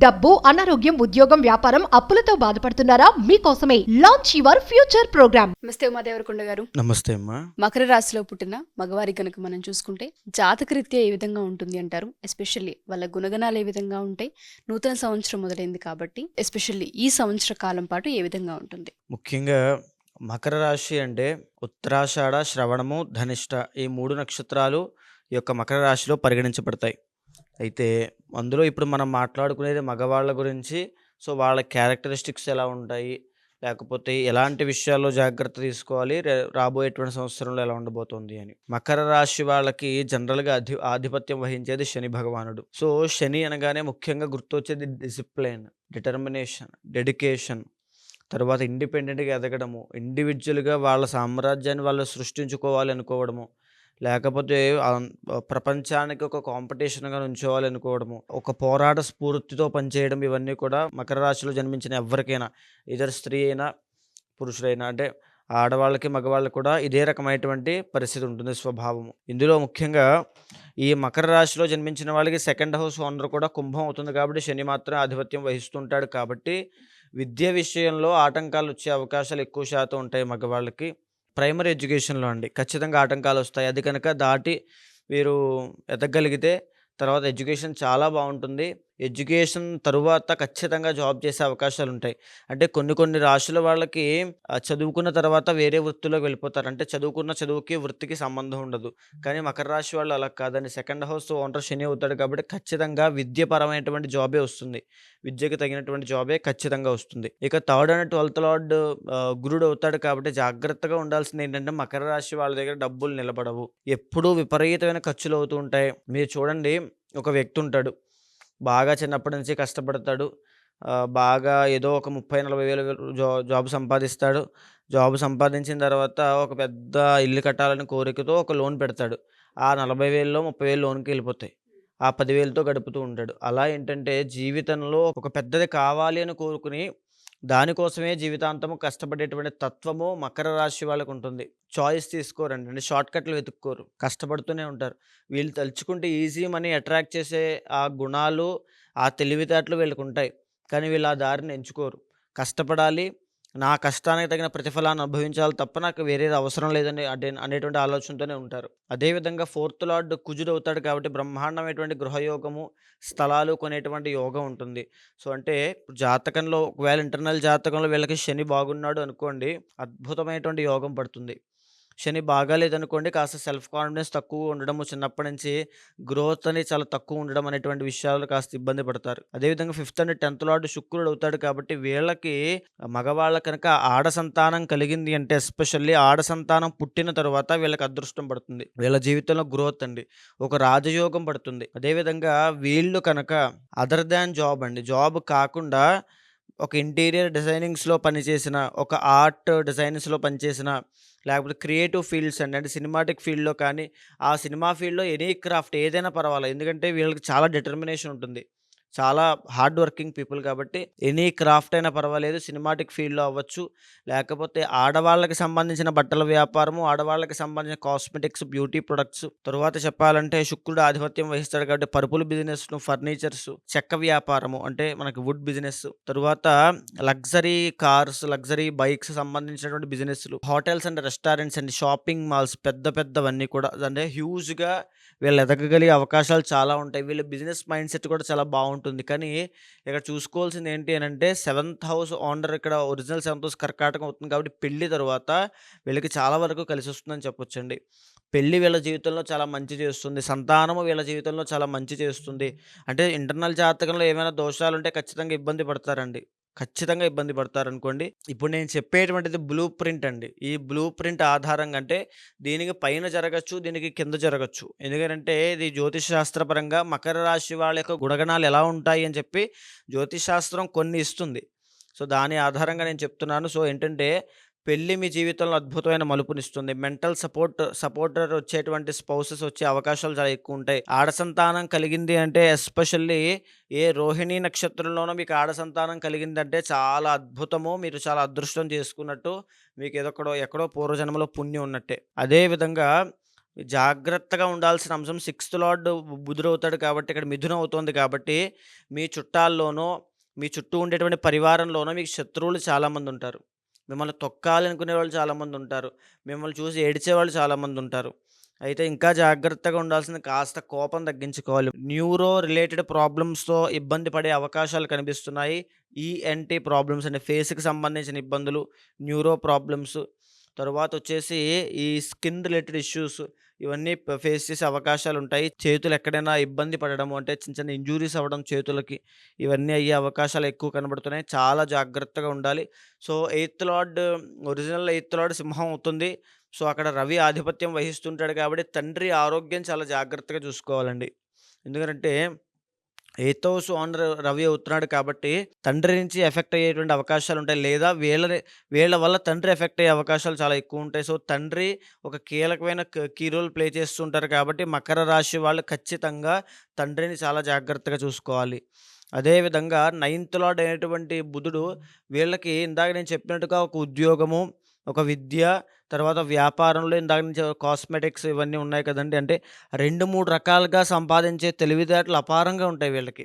డబ్బు, అనారోగ్యం, ఉద్యోగం, వ్యాపారం, అప్పులతో బాధపడుతున్నారా? మీకోసమే లాంచ్ యువర్ ఫ్యూచర్ ప్రోగ్రామ్. నమస్తే ఉమా దేవరకొండ గారు. నమస్తే అమ్మా. మకర రాశిలో పుట్టిన మగవారి కనుక మనం చూసుకుంటే జాతకరీత్యా ఏ విధంగా ఉంటుంది అంటారు? ఎస్పెషల్లీ వాళ్ళ గుణగణాలు ఏ విధంగా ఉంటాయి? నూతన సంవత్సరం మొదలైంది కాబట్టి ఎస్పెషల్లీ ఈ సంవత్సర కాలం పాటు ఏ విధంగా ఉంటుంది? ముఖ్యంగా మకర రాశి అంటే ఉత్తరాషాఢ, శ్రవణము, ధనిష్ట ఈ 3 నక్షత్రాలు ఈ యొక్క మకర రాశిలో పరిగణించబడతాయి. అయితే అందులో ఇప్పుడు మనం మాట్లాడుకునేది మగవాళ్ళ గురించి. సో వాళ్ళ క్యారెక్టరిస్టిక్స్ ఎలా ఉంటాయి, లేకపోతే ఎలాంటి విషయాల్లో జాగ్రత్త తీసుకోవాలి, రాబోయేటువంటి సంవత్సరంలో ఎలా ఉండబోతోంది అని. మకర రాశి వాళ్ళకి జనరల్గా ఆధిపత్యం వహించేది శని భగవానుడు. సో శని అనగానే ముఖ్యంగా గుర్తొచ్చేది డిసిప్లిన్, డిటర్మినేషన్, డెడికేషన్, తర్వాత ఇండిపెండెంట్గా ఎదగడము, ఇండివిజువల్గా వాళ్ళ సామ్రాజ్యాన్ని వాళ్ళు సృష్టించుకోవాలి అనుకోవడము, లేకపోతే ప్రపంచానికి ఒక కాంపిటీషన్గా ఉంచోవాలి అనుకోవడము, ఒక పోరాట స్ఫూర్తితో పనిచేయడం, ఇవన్నీ కూడా మకర రాశిలో జన్మించిన ఎవరికైనా, ఇద్దరు స్త్రీ అయినా పురుషుడైనా, అంటే ఆడవాళ్ళకి మగవాళ్ళకి కూడా ఇదే రకమైనటువంటి పరిస్థితి ఉంటుంది, స్వభావము. ఇందులో ముఖ్యంగా ఈ మకర రాశిలో జన్మించిన వాళ్ళకి సెకండ్ హౌస్ ఓనర్ కూడా కుంభం అవుతుంది కాబట్టి శని మాత్రం ఆధిపత్యం వహిస్తుంటాడు కాబట్టి విద్య విషయంలో ఆటంకాలు వచ్చే అవకాశాలు ఎక్కువ శాతం ఉంటాయి మగవాళ్ళకి. ప్రైమరీ ఎడ్యుకేషన్లో అండి ఖచ్చితంగా ఆటంకాలు వస్తాయి. అది కనుక దాటి వీరు ఎదగలిగితే తర్వాత ఎడ్యుకేషన్ చాలా బాగుంటుంది. ఎడ్యుకేషన్ తరువాత ఖచ్చితంగా జాబ్ చేసే అవకాశాలు ఉంటాయి. అంటే కొన్ని రాశుల వాళ్ళకి చదువుకున్న తర్వాత వేరే వృత్తిలోకి వెళ్ళిపోతారు. అంటే చదువుకున్న చదువుకి వృత్తికి సంబంధం ఉండదు. కానీ మకర రాశి వాళ్ళు అలా కాదని సెకండ్ హౌస్ ఓనర్ శని అవుతాడు కాబట్టి ఖచ్చితంగా విద్యపరమైనటువంటి జాబే వస్తుంది. విద్యకు తగినటువంటి జాబే ఖచ్చితంగా వస్తుంది. ఇక థర్డ్ అండ్ 12th లార్డ్ గురుడు అవుతాడు కాబట్టి జాగ్రత్తగా ఉండాల్సింది ఏంటంటే మకర రాశి వాళ్ళ దగ్గర డబ్బులు నిలబడవు. ఎప్పుడూ విపరీతమైన ఖర్చులు అవుతూ ఉంటాయి. మీరు చూడండి, ఒక వ్యక్తి ఉంటాడు, బాగా చిన్నప్పటి నుంచి కష్టపడతాడు, బాగా ఏదో ఒక 30,40 వేలు జాబ్ సంపాదిస్తాడు. జాబ్ సంపాదించిన తర్వాత ఒక పెద్ద ఇల్లు కట్టాలని కోరికతో ఒక లోన్ పెడతాడు. ఆ 40,000లో 30,000 లోన్కి వెళ్ళిపోతాయి. ఆ 10,000తో గడుపుతూ ఉంటాడు. అలా ఏంటంటే జీవితంలో ఒక పెద్దది కావాలి అని కోరుకుని దానికోసమే జీవితాంతము కష్టపడేటువంటి తత్వము మకర రాశి వాళ్ళకు ఉంటుంది. చాయిస్ తీసుకోరండి, అంటే షార్ట్ కట్లు వెతుక్కోరు, కష్టపడుతూనే ఉంటారు. వీళ్ళు తలుచుకుంటే ఈజీ మనీ అట్రాక్ట్ చేసే ఆ గుణాలు, ఆ తెలివితేటలు వీళ్ళకు ఉంటాయి. కానీ వీళ్ళు ఆ దారిని ఎంచుకోరు. కష్టపడాలి, నా కష్టానికి తగిన ప్రతిఫలాన్ని అనుభవించాలి తప్ప నాకు వేరేది అవసరం లేదని అనేటువంటి ఆలోచనతోనే ఉంటారు. అదేవిధంగా 4th లార్డ్ కుజుడు అవుతాడు కాబట్టి బ్రహ్మాండమైనటువంటి గృహయోగము, స్థలాలు కొనేటువంటి యోగం ఉంటుంది. సో అంటే జాతకంలో ఒకవేళ ఇంటర్నల్ జాతకంలో వీళ్ళకి శని బాగున్నాడు అనుకోండి, అద్భుతమైనటువంటి యోగం పడుతుంది. శని బాగాలేదనుకోండి, కాస్త సెల్ఫ్ కాన్ఫిడెన్స్ తక్కువ ఉండడము, చిన్నప్పటి నుంచి గ్రోత్ అనేది చాలా తక్కువ ఉండడం అనేటువంటి విషయాలు కాస్త ఇబ్బంది పడతారు. అదేవిధంగా 5th అండ్ 10th లార్డ్ శుక్రుడు అవుతాడు కాబట్టి వీళ్ళకి మగవాళ్ళ కనుక ఆడ సంతానం కలిగింది అంటే, ఎస్పెషల్లీ ఆడ సంతానం పుట్టిన తర్వాత వీళ్ళకి అదృష్టం పడుతుంది. వీళ్ళ జీవితంలో గ్రోత్ అండి, ఒక రాజయోగం పడుతుంది. అదేవిధంగా వీళ్ళు కనుక అదర్ దాన్ జాబ్ అండి, జాబ్ కాకుండా ఒక ఇంటీరియర్ డిజైనింగ్స్లో పనిచేసిన, ఒక ఆర్ట్ డిజైనింగ్స్లో పనిచేసిన, లేకపోతే క్రియేటివ్ ఫీల్డ్స్ అండి, అంటే సినిమాటిక్ ఫీల్డ్లో కానీ, ఆ సినిమా ఫీల్డ్లో ఎనీ క్రాఫ్ట్ ఏదైనా పర్వాలేదు. ఎందుకంటే వీళ్ళకి చాలా డిటర్మినేషన్ ఉంటుంది, చాలా హార్డ్ వర్కింగ్ పీపుల్ కాబట్టి ఎనీ క్రాఫ్ట్ అయినా పర్వాలేదు. సినిమాటిక్ ఫీల్డ్లో అవ్వచ్చు, లేకపోతే ఆడవాళ్ళకి సంబంధించిన బట్టల వ్యాపారము, ఆడవాళ్ళకి సంబంధించిన కాస్మెటిక్స్, బ్యూటీ ప్రొడక్ట్స్. తరువాత చెప్పాలంటే శుక్రుడు ఆధిపత్యం వహిస్తాడు కాబట్టి పరుపుల బిజినెస్, ఫర్నిచర్స్, చెక్క వ్యాపారము, అంటే మనకి వుడ్ బిజినెస్, తరువాత లగ్జరీ కార్స్, లగ్జరీ బైక్స్ సంబంధించినటువంటి బిజినెస్లు, hotels and restaurants and shopping malls, పెద్దవన్నీ కూడా, అంటే హ్యూజ్గా వీళ్ళు ఎదగగలిగే అవకాశాలు చాలా ఉంటాయి. వీళ్ళ బిజినెస్ మైండ్ సెట్ కూడా చాలా బాగుంటుంది. కానీ ఇక్కడ చూసుకోవాల్సింది ఏంటి అని అంటే 7th హౌస్ ఓనర్ ఇక్కడ ఒరిజినల్ 7th హౌస్ కర్కాటకం అవుతుంది కాబట్టి పెళ్లి తర్వాత వీళ్ళకి చాలా వరకు కలిసి వస్తుందని చెప్పొచ్చండి. పెళ్లి వీళ్ళ జీవితంలో చాలా మంచి చేస్తుంది, సంతానము వీళ్ళ జీవితంలో చాలా మంచి చేస్తుంది. అంటే ఇంటర్నల్ జాతకంలో ఏమైనా దోషాలు ఉంటే ఖచ్చితంగా ఇబ్బంది పడతారండి, ఖచ్చితంగా ఇబ్బంది పడతారనుకోండి. ఇప్పుడు నేను చెప్పేటువంటిది బ్లూ ప్రింట్ అండి. ఈ బ్లూ ప్రింట్ ఆధారంగా, అంటే దీనికి పైన జరగచ్చు, దీనికి కింద జరగచ్చు. ఎందుకంటే ఇది జ్యోతిష్ శాస్త్రపరంగా మకర రాశి వాళ్ళ యొక్క గుణగణాలు ఎలా ఉంటాయి అని చెప్పి జ్యోతిష్ శాస్త్రం కొన్ని ఇస్తుంది. సో దాని ఆధారంగా నేను చెప్తున్నాను. సో ఏంటంటే పెళ్లి మీ జీవితంలో అద్భుతమైన మలుపునిస్తుంది. మెంటల్ సపోర్టర్ వచ్చేటువంటి స్పౌసెస్ వచ్చే అవకాశాలు చాలా ఎక్కువ ఉంటాయి. ఆడ సంతానం కలిగింది అంటే, ఎస్పెషల్లీ ఏ రోహిణి నక్షత్రంలోనో మీకు ఆడ సంతానం కలిగిందంటే చాలా అద్భుతము, మీరు చాలా అదృష్టం చేసుకున్నట్టు, మీకు ఎక్కడో పూర్వజన్మలో పుణ్యం ఉన్నట్టే. అదేవిధంగా జాగ్రత్తగా ఉండాల్సిన అంశం 6th లార్డ్ బుధుడవుతాడు కాబట్టి ఇక్కడ మిథునం అవుతోంది కాబట్టి మీ చుట్టాల్లోనో, మీ చుట్టూ ఉండేటువంటి పరివారంలోనో మీకు శత్రువులు చాలామందుంటారు. మిమ్మల్ని తొక్కాలి అనుకునేవాళ్ళు చాలామందుంటారు. మిమ్మల్ని చూసి ఏడిచేవాళ్ళు చాలామందుంటారు. అయితే ఇంకా జాగ్రత్తగా ఉండాల్సింది కాస్త కోపం తగ్గించుకోవాలి. న్యూరో రిలేటెడ్ ప్రాబ్లమ్స్‌తో ఇబ్బంది పడే అవకాశాలు కనిపిస్తున్నాయి. ఈఎన్‌టీ ప్రాబ్లమ్స్ అంటే ఫేస్‌కి సంబంధించిన ఇబ్బందులు, న్యూరో ప్రాబ్లమ్స్, తరువాతొచ్చేసి ఈ స్కిన్ రిలేటెడ్ ఇష్యూస్ ఇవన్నీ ఫేస్ చేసే అవకాశాలుంటాయి. చేతులు ఎక్కడైనా ఇబ్బంది పడడము అంటే చిన్న చిన్న ఇంజ్యూరీస్ అవ్వడం చేతులకి, ఇవన్నీ అయ్యే అవకాశాలు ఎక్కువ కనబడుతున్నాయి. చాలా జాగ్రత్తగా ఉండాలి. సో, 8th లార్డ్ సింహం అవుతుంది. సో, అక్కడ రవి ఆధిపత్యం వహిస్తుంటాడు కాబట్టి తండ్రి ఆరోగ్యం చాలా జాగ్రత్తగా చూసుకోవాలండి. ఎందుకంటే 8th హౌస్ ఓనర్ రవి అవుతున్నాడు కాబట్టి తండ్రి నుంచి ఎఫెక్ట్ అయ్యేటువంటి అవకాశాలుంటాయి. లేదా వీళ్ళ వల్ల తండ్రి ఎఫెక్ట్ అయ్యే అవకాశాలు చాలా ఎక్కువుంటాయి. సో, తండ్రి ఒక కీలకమైన కీ రోల్ ప్లే చేస్తుంటారు కాబట్టి మకర రాశి వాళ్ళు ఖచ్చితంగా తండ్రిని చాలా జాగ్రత్తగా చూసుకోవాలి. అదేవిధంగా 9th లార్డ్ అయినటువంటి బుధుడు వీళ్ళకి ఇందాక నేను చెప్పినట్టుగా ఒక ఉద్యోగము, ఒక విద్య, తర్వాత వ్యాపారంలో ఇందాక నుంచి కాస్మెటిక్స్ ఇవన్నీ ఉన్నాయి కదండీ! అంటే 2, 3 రకాలుగా సంపాదించే తెలివితేటలు అపారంగా ఉంటాయి వీళ్ళకి.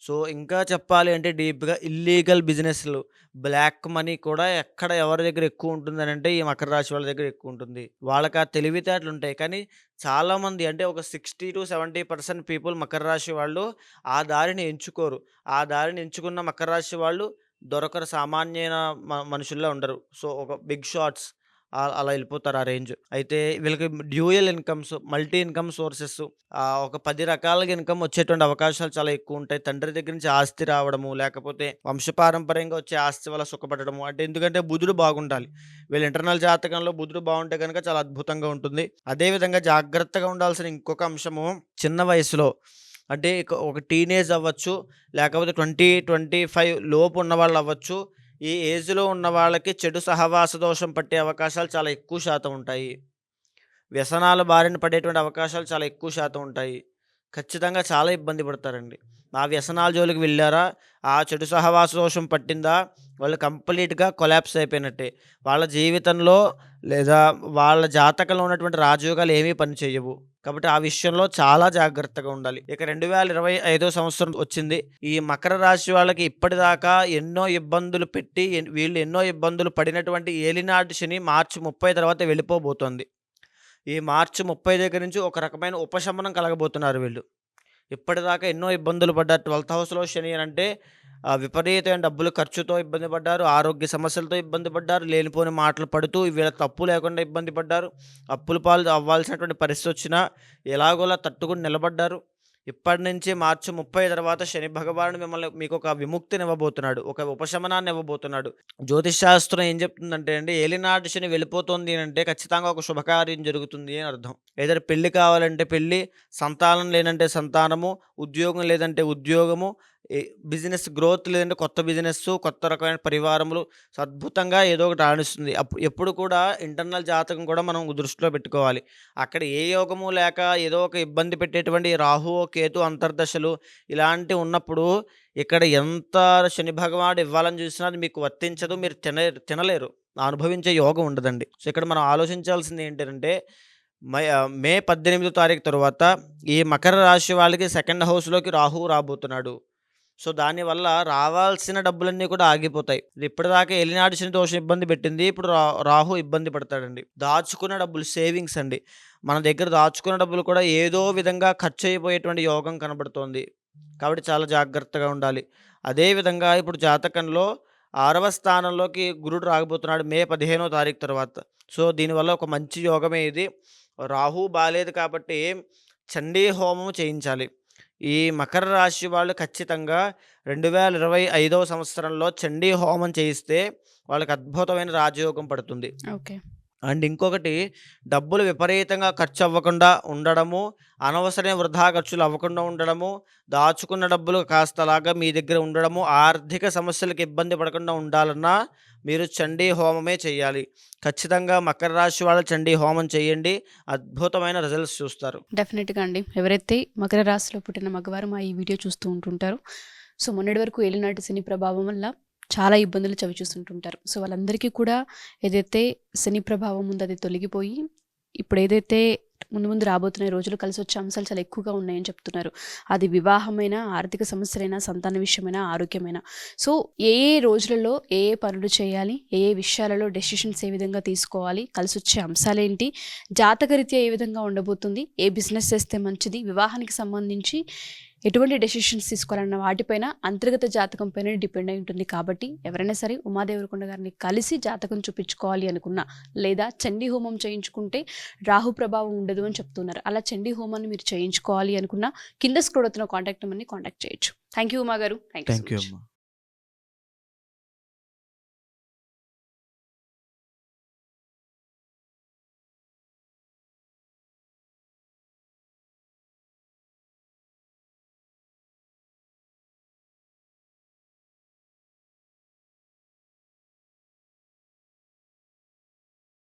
సో, ఇంకా చెప్పాలి అంటే డీప్‌గా ఇల్లీగల్ బిజినెస్‌లు, బ్లాక్ మనీ కూడా ఎక్కడ ఎవరి దగ్గర ఎక్కువ ఉంటుందనంటే ఈ మకర రాశి వాళ్ళ దగ్గర ఎక్కువ ఉంటుంది. వాళ్ళకి ఆ తెలివితేటలు ఉంటాయి. కానీ చాలామంది అంటే ఒక 60-70% పీపుల్ మకర రాశి వాళ్ళు ఆ దారిని ఎంచుకోరు. ఆ దారిని ఎంచుకున్న మకర రాశి వాళ్ళు దొరకరు. సామాన్యమైన మనుషుల్లా ఉండరు. సో, ఒక బిగ్ షాట్స్ అలా వెళ్ళిపోతారు ఆ రేంజ్. అయితే వీళ్ళకి dual incomes, multi income sources ఒక 10 రకాలుగా ఇన్‌కమ్ వచ్చేటువంటి అవకాశాలు చాలా ఎక్కువుంటాయి. తండ్రి దగ్గర నుంచి ఆస్తి రావడము, లేకపోతే వంశపారంపర్యంగా వచ్చే ఆస్తి వల్ల సుఖపడడము. అంటే ఎందుకంటే బుధుడు బాగుండాలి. వీళ్ళ ఇంటర్నల్ జాతకంలో బుధుడు బాగుంటే గనుక చాలా అద్భుతంగా ఉంటుంది. అదేవిధంగా జాగ్రత్తగా ఉండాల్సిన ఇంకొక అంశము చిన్న వయసులో అంటే ఒక టీనేజ్ అవ్వచ్చు, లేకపోతే 20, 25 లోపు ఉన్నవాళ్ళు అవ్వచ్చు. ఈ ఏజ్‌లో ఉన్న వాళ్ళకి చెడు సహవాస దోషం పట్టే అవకాశాలు చాలా ఎక్కువ శాతం ఉంటాయి. వ్యసనాల బారిన పడేటువంటి అవకాశాలు చాలా ఎక్కువ శాతం ఉంటాయి. ఖచ్చితంగా చాలా ఇబ్బంది పడతారండి. ఆ వ్యసనాల జోలికి వెళ్లారా, ఆ చెడు సహవాస దోషం పట్టిందా, వాళ్ళు కంప్లీట్‌గా కొలాప్స్ అయిపోయినట్టే. వాళ్ళ జీవితంలో లేదా వాళ్ళ జాతకంలో ఉన్నటువంటి రాజయోగాలు ఏమీ పనిచేయవు. కాబట్టి ఆ విషయంలో చాలా జాగ్రత్తగా ఉండాలి. ఇక 2025 సంవత్సరం వచ్చింది. ఈ మకర రాశి వాళ్ళకి ఇప్పటిదాకా ఎన్నో ఇబ్బందులు పెట్టి వీళ్ళు ఎన్నో ఇబ్బందులు పడినటువంటి ఏలినాటి శని మార్చి 30 తర్వాత వెళ్ళిపోబోతోంది. ఈ మార్చి 30 దగ్గర నుంచి ఒక రకమైన ఉపశమనం కలగబోతున్నారు వీళ్ళు. ఇప్పటిదాకా ఎన్నో ఇబ్బందులు పడ్డారు. 12th హౌస్‌లో శని అనంటే విపరీతమైన డబ్బులు ఖర్చుతో ఇబ్బంది పడ్డారు. ఆరోగ్య సమస్యలతో ఇబ్బంది పడ్డారు. లేనిపోని మాటలు పడుతూ వీళ్ళకి తప్పు లేకుండా ఇబ్బంది పడ్డారు. అప్పుల పాలు అవ్వాల్సినటువంటి పరిస్థితి వచ్చినా ఎలాగోలా తట్టుకొని నిలబడ్డారు. ఇప్పటి నుంచి మార్చి 30 తర్వాత శని భగవానుడు మీకొక విముక్తినివ్వబోతున్నాడు. ఒక ఉపశమనాన్ని ఇవ్వబోతున్నాడు. జ్యోతిష్ శాస్త్రం ఏం చెప్తుందంటే అండి, ఏలినాటి శని వెళ్ళిపోతుంది అనంటే ఖచ్చితంగా ఒక శుభకార్యం జరుగుతుంది అని అర్థం. ఏదైనా పెళ్లి కావాలంటే పెళ్లి, సంతానం లేనంటే సంతానము, ఉద్యోగం లేదంటే ఉద్యోగము, బిజినెస్ గ్రోత్ లేదంటే కొత్త బిజినెస్సు, కొత్త రకమైన పరివారములు అద్భుతంగా ఏదో ఒకటి రాణిస్తుంది. ఎప్పుడు కూడా ఇంటర్నల్ జాతకం కూడా మనం దృష్టిలో పెట్టుకోవాలి. అక్కడ ఏ యోగము లేక ఏదో ఒక ఇబ్బంది పెట్టేటువంటి రాహువు, కేతు అంతర్దశలు ఇలాంటివి ఉన్నప్పుడు ఇక్కడ ఎంత శని భగవానుడు ఇవ్వాలని చూసినా అది మీకు వర్తించదు. మీరు తినలేరు. అనుభవించే యోగం ఉండదండి. సో, ఇక్కడ మనం ఆలోచించాల్సింది ఏంటంటే మే 18వ తారీఖు తరువాత ఈ మకర రాశి వాళ్ళకి 2nd హౌస్‌లోకి రాహువు రాబోతున్నాడు. సో, దానివల్ల రావాల్సిన డబ్బులన్నీ కూడా ఆగిపోతాయి. ఇప్పటిదాకా ఏలినాటి శని దోషం ఇబ్బంది పెట్టింది. ఇప్పుడు రాహు ఇబ్బంది పడతాడండి. దాచుకున్న డబ్బులు సేవింగ్స్ అండి. మన దగ్గర దాచుకున్న డబ్బులు కూడా ఏదో విధంగా ఖర్చు అయిపోయేటువంటి యోగం కనబడుతోంది. కాబట్టి చాలా జాగ్రత్తగా ఉండాలి. అదేవిధంగా ఇప్పుడు జాతకంలో 6వ స్థానంలోకి గురుడు రాబోతున్నాడు మే 15వ తారీఖు తర్వాత. సో, దీనివల్ల ఒక మంచి యోగమే ఇది. రాహు బాలేదు కాబట్టి చండీ హోమం చేయించాలి. ఈ మకర రాశి వాళ్ళు ఖచ్చితంగా 2025 సంవత్సరంలో చండీ హోమం చేయిస్తే వాళ్ళకి అద్భుతమైన రాజయోగం పడుతుంది. ఓకే. అండ్ ఇంకొకటి డబ్బులు విపరీతంగా ఖర్చు అవ్వకుండా ఉండడము, అనవసరమైన వృధా ఖర్చులు అవ్వకుండా ఉండడము, దాచుకున్న డబ్బులు కాస్త అలాగా మీ దగ్గర ఉండడము, ఆర్థిక సమస్యలకు ఇబ్బంది పడకుండా ఉండాలన్నా మీరు చండీ హోమమే చేయాలి. ఖచ్చితంగా మకర రాశి వాళ్ళు చండీ హోమం చేయండి. అద్భుతమైన రిజల్ట్స్ చూస్తారు. డెఫినెట్‌గా అండి. ఎవరైతే మకర రాశిలో పుట్టిన మగవారు మా ఈ వీడియో చూస్తూ ఉంటుంటారో, సో, మొన్నటి వరకు ఏలినాటి శని ప్రభావం వల్ల చాలా ఇబ్బందులు చవిచూస్తుంటుంటారు. సో, వాళ్ళందరికీ కూడా ఏదైతే శని ప్రభావం ఉందో అది తొలగిపోయి ఇప్పుడు ఏదైతే ముందు ముందు రాబోతున్న రోజులు కలిసి వచ్చే అంశాలు చాలా ఎక్కువగా ఉన్నాయని చెప్తున్నారు. అది వివాహమైన, ఆర్థిక సమస్యలైనా, సంతాన విషయమైనా, ఆరోగ్యమైనా. సో ఏ ఏ రోజులలో ఏ ఏ పనులు చేయాలి, ఏ ఏ విషయాలలో డెసిషన్స్ ఏ విధంగా తీసుకోవాలి, కలిసి వచ్చే అంశాలేంటి, జాతకరీత్యా ఏ విధంగా ఉండబోతుంది, ఏ బిజినెస్ చేస్తే మంచిది, వివాహానికి సంబంధించి ఎటువంటి డెసిషన్స్ తీసుకోవాలన్న వాటిపైన అంతర్గత జాతకం పైన డిపెండ్ అయి ఉంటుంది. కాబట్టి ఎవరైనా సరే ఉమాదేవరకొండ గారిని కలిసి జాతకం చూపించుకోవాలి అనుకున్నా, లేదా చండీ హోమం చేయించుకుంటే రాహు ప్రభావం ఉండదు అని చెప్తున్నారు. అలా చండీ హోమాన్ని మీరు చేయించుకోవాలి అనుకున్నా కింద స్క్రోల్ అవుతున్న కాంటాక్ట్ నెంబర్ని కాంటాక్ట్ చేయొచ్చు. థ్యాంక్ యూ ఉమా గారు. థ్యాంక్ యూ అమ్మా.